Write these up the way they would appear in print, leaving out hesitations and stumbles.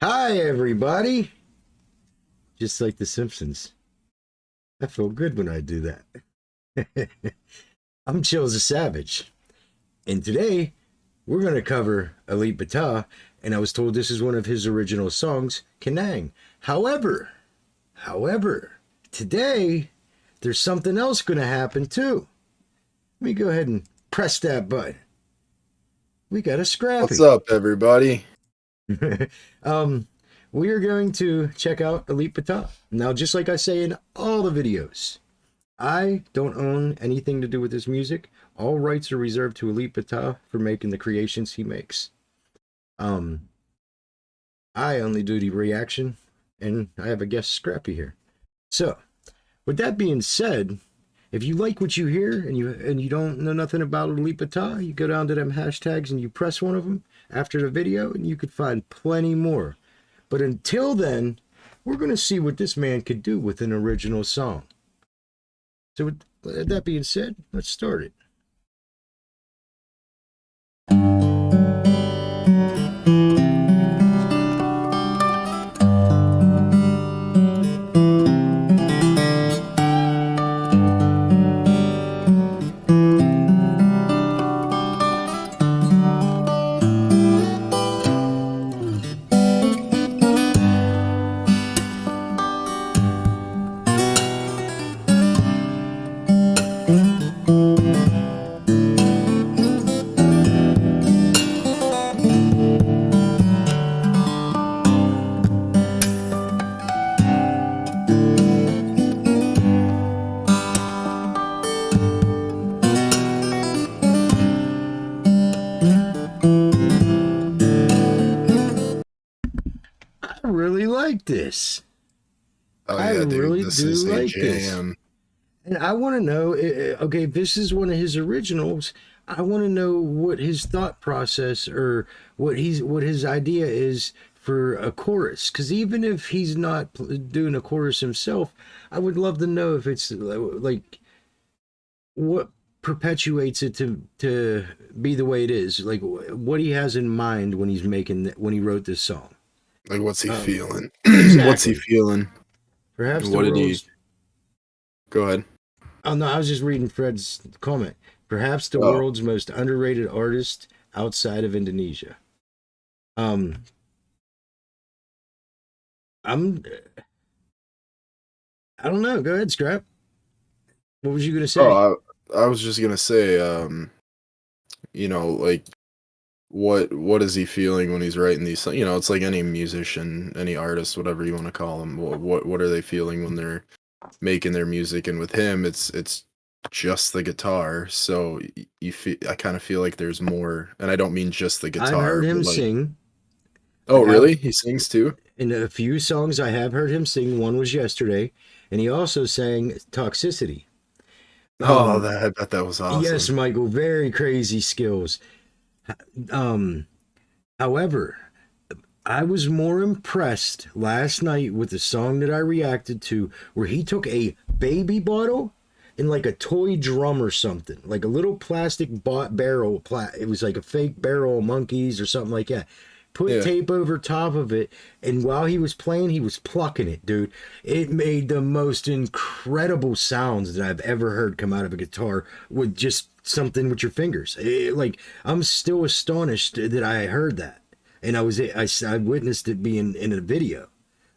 Hi, everybody. Just like The Simpsons. I feel good when I do that. I'm cHiLzTheSavage. And today, we're going to cover Elite Bata. And I was told this is one of his original songs, Kenang. However, today, there's something else going to happen too. Let me go ahead and press that button. We got a Scrappy. What's up, everybody? We are going to check out Elite Bata. Now, just like I say in all the videos, I don't own anything to do with this music. All rights are reserved to Elite Bata for making the creations he makes. I only do the reaction, and I have a guest Scrappy here. So, with that being said, if you like what you hear and you don't know nothing about Elite Bata, you go down to them hashtags and you press one of them after the video, and you could find plenty more. But until then, we're going to see what this man could do with an original song. So with that being said, let's start it. I really like this. Oh I yeah, dude, really this do is a like this. jam. And I want to know, okay, if this is one of his originals, I want to know what his thought process or what his idea is for a chorus. Because even if he's not doing a chorus himself, I would love to know if it's like what perpetuates it to be the way it is, like what he has in mind when he wrote this song. Like, what's he feeling? Exactly. What's he feeling? Perhaps What the did he? world's. Go ahead. Oh no, I was just reading Fred's comment. Perhaps the Oh, world's most underrated artist outside of Indonesia. Um, I'm. I don't know. Go ahead, Scrap. What was you gonna say? I was just gonna say, like, what is he feeling when he's writing these? You know, it's like any musician, any artist, whatever you want to call them. What are they feeling when they're making their music? And with him, it's just the guitar. So you feel, I kind of feel like there's more, and I don't mean just the I've heard guitar, him but like, sing. oh, really? He sings too? In a few songs, I have heard him sing. One was yesterday, and he also sang "Toxicity." Oh, I bet that was Yes, awesome. Michael, very crazy skills. Um, However, I was more impressed last night with the song that I reacted to, where he took a baby bottle and like a toy drum or something, like a little plastic barrel. It was like a fake barrel of monkeys or something like that. Put Yeah. tape over top of it, and while he was playing, he was plucking it, dude. It made the most incredible sounds that I've ever heard come out of a guitar with just something with your fingers. Like, I'm still astonished that I heard that, and I witnessed it being in a video.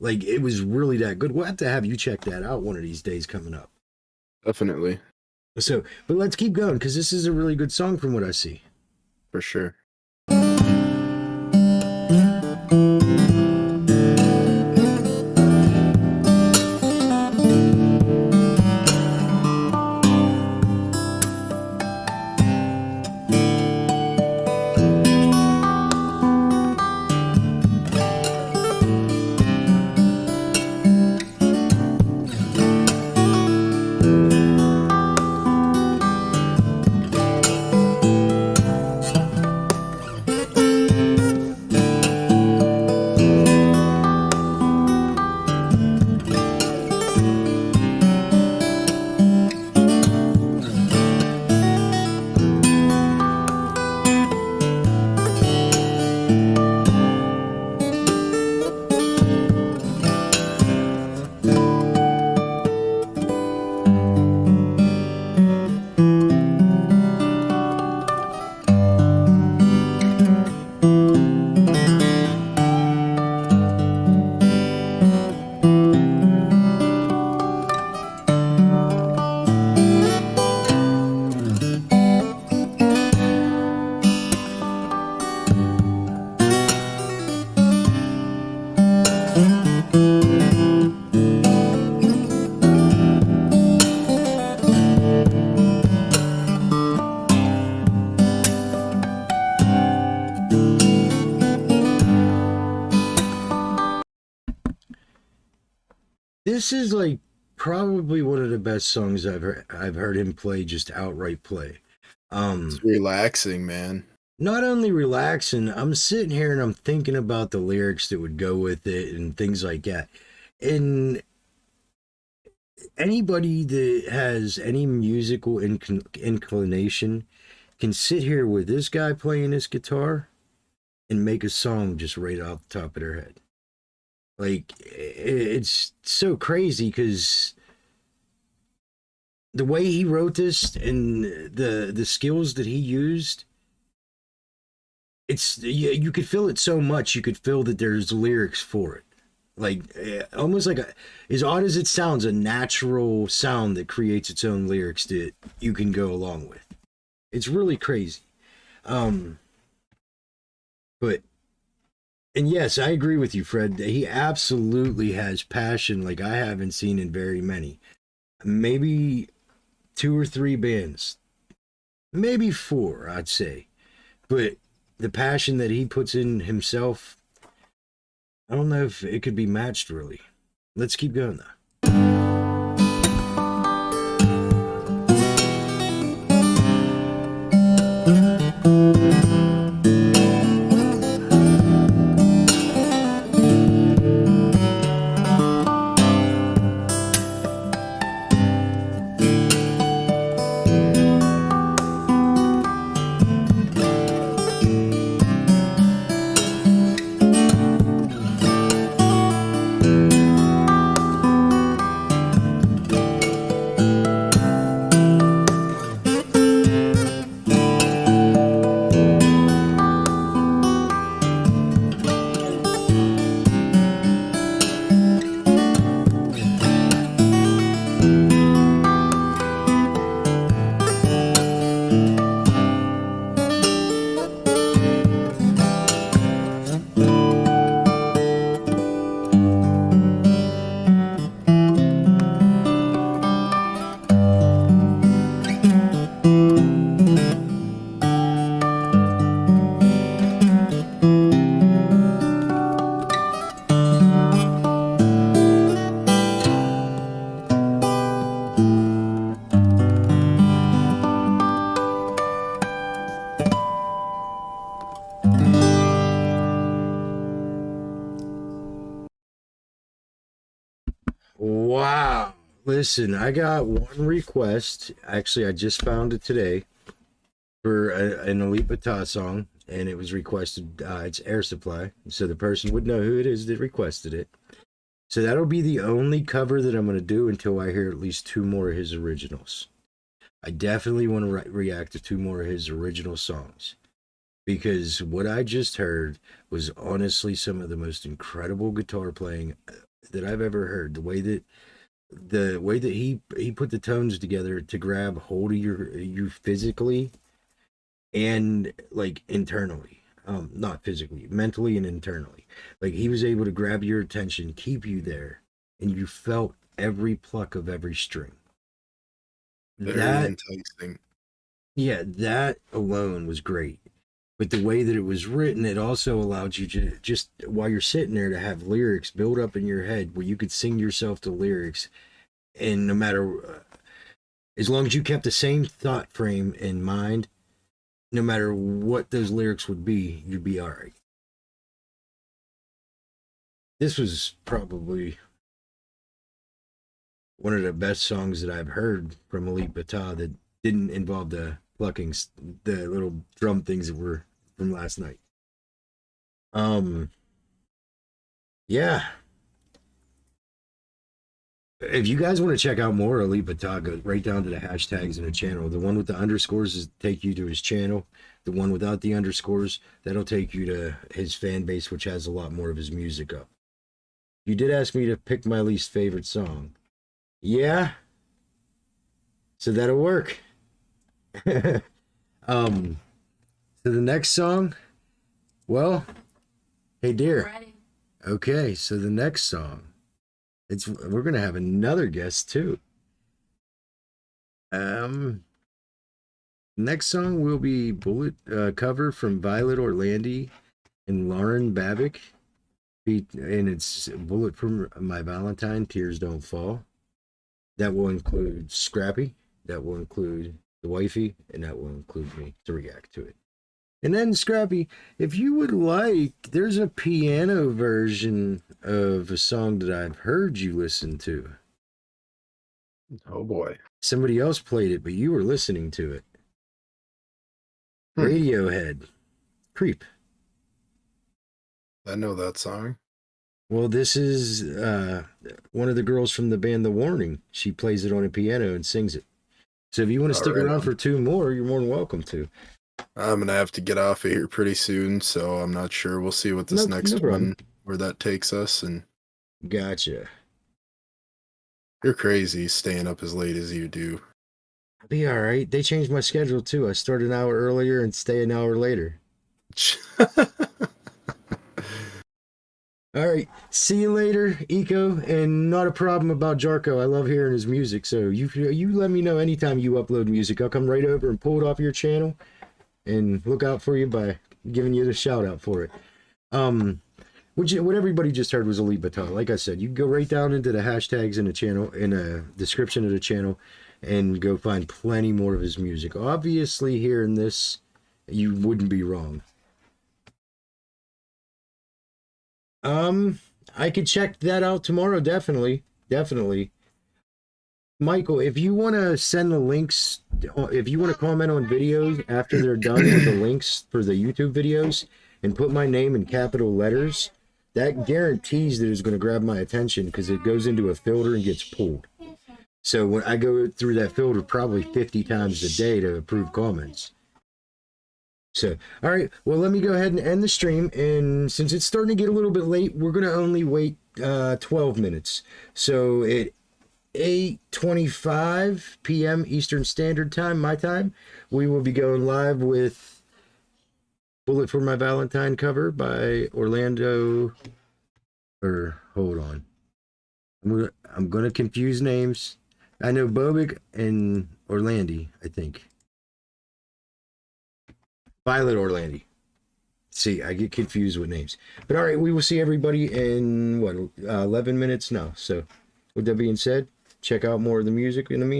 Like, it was really that good. We'll have you check that out one of these days coming up. Definitely, So, but let's keep going because this is a really good song from what I see. for sure. This is like probably one of the best songs I've heard him play, just outright play. It's relaxing, man. Not only relaxing, I'm sitting here and I'm thinking about the lyrics that would go with it and things like that. And anybody that has any musical inclination can sit here with this guy playing his guitar and make a song just right off the top of their head. Like, it's so crazy because the way he wrote this and the skills that he used, it's, you could feel it so much. You could feel that there's lyrics for it. Like, almost like as odd as it sounds, a natural sound that creates its own lyrics that you can go along with. It's really crazy. But, and yes, I agree with you, Fred. He absolutely has passion like I haven't seen in very many. Maybe 2 or 3 bands, maybe 4, I'd say. But the passion that he puts in himself, I don't know if it could be matched, really. Let's keep going, though. Wow. Listen, I got one request. Actually, I just found it today for an Elite Bata song, and it was requested. It's Air Supply, so the person would know who it is that requested it. So that'll be the only cover that I'm going to do until I hear at least 2 more of his originals. I definitely want to react to 2 more of his original songs because what I just heard was honestly some of the most incredible guitar playing that I've ever heard. The way that he put the tones together to grab hold of you physically and like internally, not physically, mentally and internally. Like he was able to grab your attention, keep you there, and you felt every pluck of every string. Very That, enticing. yeah, that alone was great. But the way that it was written, it also allowed you to just while you're sitting there to have lyrics build up in your head where you could sing yourself to lyrics, and no matter as long as you kept the same thought frame in mind, no matter what those lyrics would be, you'd be all right. This was probably one of the best songs that I've heard from Elite Bata that didn't involve the plucking, the little drum things that were from last night. Yeah. If you guys want to check out more Elite Bata, go right down to the hashtags in the channel. The one with the underscores is take you to his channel. The one without the underscores, that'll take you to his fan base, which has a lot more of his music up. You did ask me to pick my least favorite song. Yeah. So that'll work. So the next song, well, hey dear. Ready. Okay, so the next song, we're gonna have another guest too. Next song will be Bullet cover from Violet Orlandi and Lauren Babick. And it's Bullet for My Valentine, Tears Don't Fall. That will include Scrappy. That will include the wifey, and that will include me to react to it. And then Scrappy, if you would like, there's a piano version of a song that I've heard you listen to. Oh boy. Somebody else played it, but you were listening to it. Radiohead, Creep. I know that song. Well, this is one of the girls from the band The Warning. She plays it on a piano and sings it. So if you want to stick around for two more, you're more than welcome to. I'm gonna have to get off of here pretty soon, so I'm not sure. We'll see what this next one, where that takes us. And gotcha. You're crazy staying up as late as you do. I'll be all right. They changed my schedule too. I start an hour earlier and stay an hour later. All right. See you later, Eco. And not a problem about Jarko. I love hearing his music. So you let me know anytime you upload music. I'll come right over and pull it off your channel and look out for you by giving you the shout out for it. What everybody just heard was Elite Baton. Like I said, you can go right down into the hashtags in the channel, in the description of the channel, and go find plenty more of his music. Obviously, hearing this, you wouldn't be wrong. I could check that out tomorrow, definitely. Michael, if you want to send the links, if you want to comment on videos after they're done with the links for the YouTube videos and put my name in capital letters, that guarantees that it's going to grab my attention because it goes into a filter and gets pulled. So when I go through that filter probably 50 times a day to approve comments. So, all right, well, let me go ahead and end the stream. And since it's starting to get a little bit late, we're going to only wait 12 minutes. So at 8:25 p.m. Eastern Standard Time, my time, we will be going live with Bullet for My Valentine cover by Orlando. Or, hold on. I'm going to confuse names. I know Bobik and Orlandi, I think. Violet Orlandi. See, I get confused with names. But all right, we will see everybody in, 11 minutes now. So with that being said, check out more of the music in the meantime.